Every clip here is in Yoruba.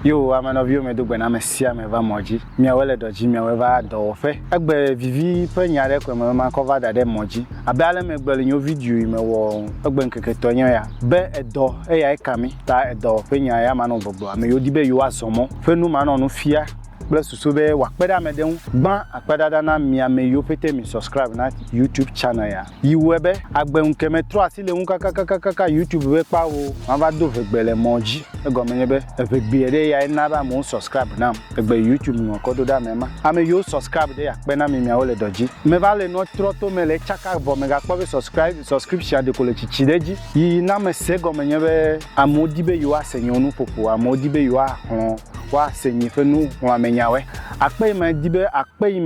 Yo, I'm an of you, me do when I'm a sia me va moji. Me well do Jimmy weva do fe. Egbe vivi pe nyare ko me ma cover that moji. Abale me gbele nyo video me wo egbe nkeke to nya ya. Be edo e ya ikami ta edo pe nya ya ma no gbogbo. Me yo dibe yo asomo. Fe nu ma no fia. Bless you be wakpeda me den ban akpeda na mia me yo pete mi subscribe na YouTube channel ya yiwebe agbe nke me tro asile un kaka YouTube be pa wo ma va do vegbele moji ego me be vegbiere ya na ba mo subscribe na egbe YouTube mo ko do da me ma ame yo subscribe de akpe na mi mia ole doji me va le no tro to me le chaka bo me ga ko be subscription de ko le chichideji yi na me se go me be amodi be yo asenyo nu popo amodi be yo ahon wa senyi fenu wa menyawe akpe me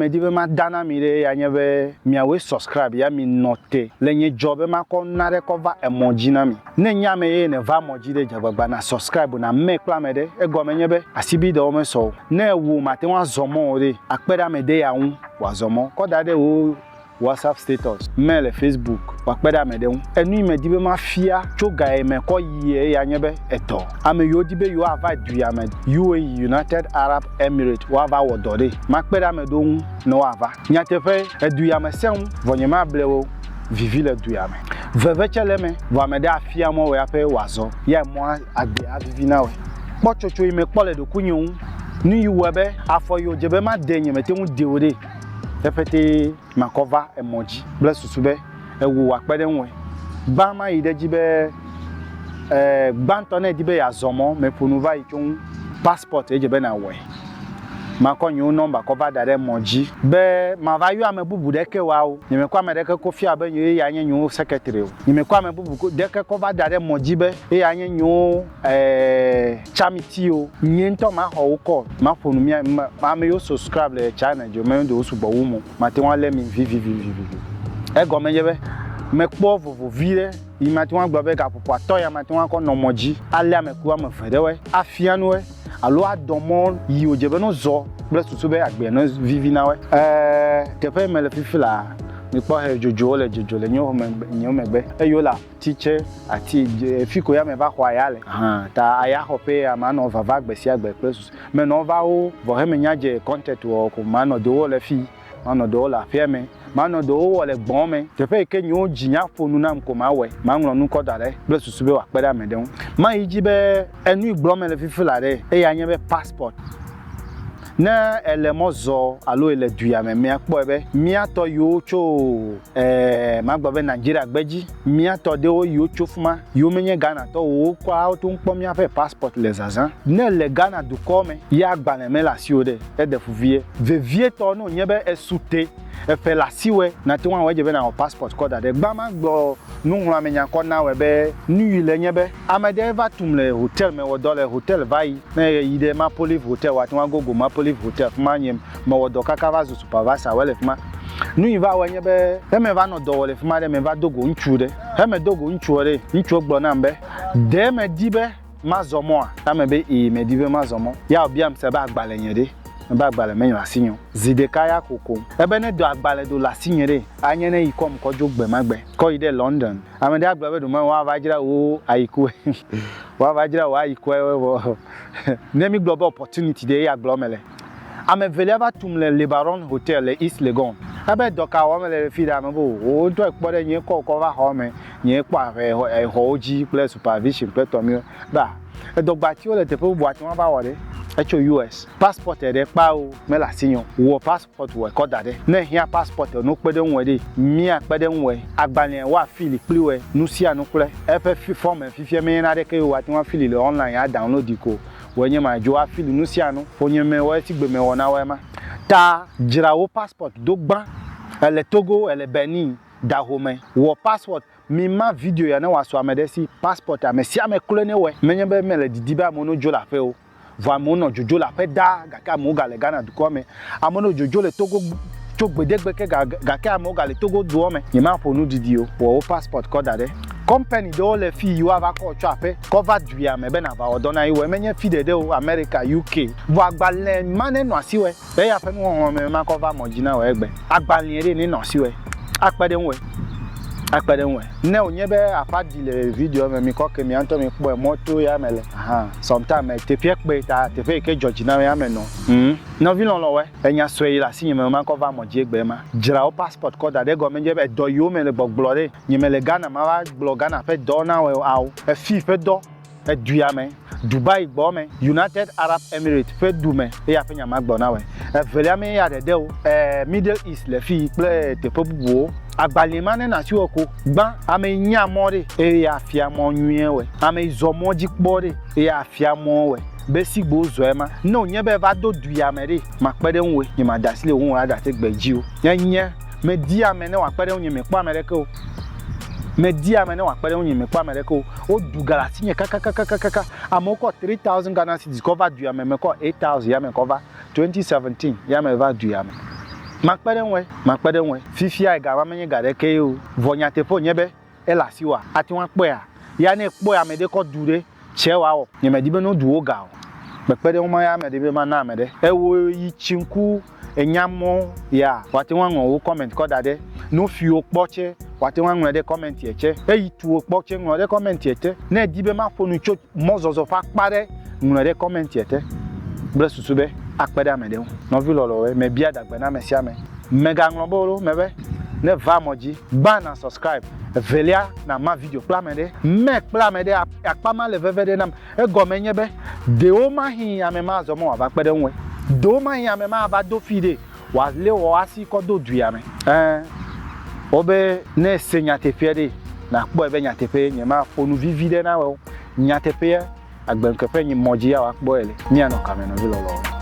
dibe ma dana mire ya nyebe miawe subscribe ya mi note lenye job ma ko na recover emoji na mi ne nya me ye ne va moji de jabagba na subscribe na me kla me de ego me nyebe asibi de o me so na ewu ma te wa zomo ore akpe da me de ya hu wa zomo ko da de wo WhatsApp status, mail, Facebook, wakpeda me de enu me dibe ma fia choga e me ko ye ya nyebe eto ame yo dibe yo ava duya me UAE United Arab Emirates wa va wodore makpeda me do no ava nyatefe eduya me sem vonyema blewo vivi le duya me vevechele me va me de afia mo we ape wazo ya mo ade avivi na we pochocho me kpole do kunyu ni yuwebe afo yo jebe ma denye me te mu deore efete makova emoji bless usube ewu akpede nwe ba ma ideji be gbantone dibe ya zomo me ponuva ikun passport ejebe na we makonyo number cover dare emoji be ma va yu amebubu deke wa o ni me kwa me deke kofi abenyo ya nyenyo secretary o ni me kwa amebubu deke cover dare emoji be ya nyenyo chamiti o nyento ma ho ko ma fonu mi ma me yo subscribe le channel jo me do su gbowo mu ma te won le mi vivi e go me yebe me po vovo vire i ma te won gbo be ka popo atoya ma te won ko no moji ale ameku am fedewe afianu we alo adomon yi ojebe no zo bless to be agbe no vivi na we te pe me le fifila mi po he jojo le nyo megbe eyola teacher ati fiko ya me va kwa yale ta aya hope ama no va gbesi agbe plus me no va o vo he me nyaje content wo ko ma no do le fi ma no do la fe me ma no do wo le gbon me te pe ke nyo jinya fonu na mko ma we ma nro nu ko dare bless to be wa peda me den ma yiji be enu igbo me le fifila re e ya nye be passport na elemozo alo ele duya me akpo ebe mi ato yo cho magba be Nigeria gbeji mi ato de o yo cho fuma yo menye Ghana to o kwa to npo mi afa passport les agents na le Ghana du come ya gba na me la si ode e de fuvie vevie to no nyebe esute e fe la siwe na ti wan weje be na passport ko da de gba ma gbo nu hura menya ko na we be nu ile nyebe amade eva tumle hotel me wo dole hotel vai na yide ma polive hotel wa ti wan go ma polive hotel fuma nyem ma wo do kaka va supervisor wele fuma nu iva wa nyebe e me va no do wele fuma de me va dogo nchu de he me dogo nchu re nchu gbo na mbe de me dibe mazomo a me be e me dibe mazomo ya obiam se ba agbale yen de ba agbale me yan asinyo zidekaya koko ebe ne do agbale do la sinyere anye ne ikom ko jogbe magbe ko ide London amede agbale do ma wa vajira o aiku wa vajira wa aiku ne mi global opportunity de ya glomele ame veleva tumle Lebaron Hotel le East Legon abe doka wa mele fida me bo o to ekpo de yen ko va ho me yen pa hoji plus supervision plus to mi ba dogba ti o le te po bo ati won ba wore echo US passport de pa o me la sinyo wo passport wo ko dade na hia passport no pede nwe de mi apede nwe agbani wa fili pliwe nu si anu kule ff form fifie me na de ke wo ati won fili le online ya download ko wenye ma jo afili nu si anu onye me wo ti gbe me wona we ma ta jirawo passport dogba ele Togo ele Benin Dahomey wo passport mi ma video ya na wa so amedesi passport amesi amekule ne we menye be mele didiba mono jo la fe o vo amono jojo la fe da gaka mo gale Ghana du kome amono jojo le Togo chogbedegbe ke gaka mo gale Togo du ome ni ma fonu didi o wo passport ko dade company do le fi you have ko cho ape cover duya me be na ba odona iwe menye fi de o America UK vo agbale mane no asiwe e ya fe no ho me ma cover mojina we egbe agbale ere ni no asiwe apede nwe akpede nwe ne onyebe apadi le video me mi ko ke mi anto mi po moto ya mele sometimes te pie pe ta te fe ke George na ya me no no vi lon lo we enya so yi la si nyeme ma ko va mo je egbe ma jira o passport ko da de go me je be do yo me le gbogblo nyeme le Ghana ma va gbo Ghana fe do na we aw e fi fe do e du ya me Dubai gbo me United Arab Emirates fe du me e ya fe nya ma gbo na we e velia me ya de o Middle East le fi ple te po buwo agbalema ne na ti oko gban ame nya more e ya afia mo nwue we ame izomo jikpore e ya afia mo we be sigbo zo e ma no nye be va do du ya mere ma pede nwe ni ma dasile won wa da te gbeji o nye me di ame ne wa pede nwe me pa America o me di ame ne wa pede nwe me pa America o du galasi nye kaka amoko 3000 Ghana cedis cover du ya me ko 8000 ya me cover 2017 ya me va du ya me makpede nwe fifi ai ga mamenye ga de ke o vonya te po nyebe e la siwa ati wan pe a ya ne po ya me de ko dure che wa o nye me di be no du o ga o makpede nwe ya me de be ma na me de e wo yi chinku enyamo ya wati wan wo comment ko da de no fi o poche wati wan de comment ye che e yi tu o poche nwo de comment ye te na di be ma fonu cho mozozo fa pare nwo de comment ye te bre susube akpede amede no vi lolo we me bia dagbe na mesia me mega nglobolo mebe ne va moji ba na subscribe velia na ma video plamede me plamede akpama le vevede nam e gomenye be de o ma hin amema azomo wa akpede nwe do ma hin amema aba do fide wa le wo asi ko do dua me obe ne senyate fiede na kpo ebe nyate pe nyema fonu vivide na we nyate pe agbenkepe nyi moji ya wa kpo ele ni ano kameno vi lolo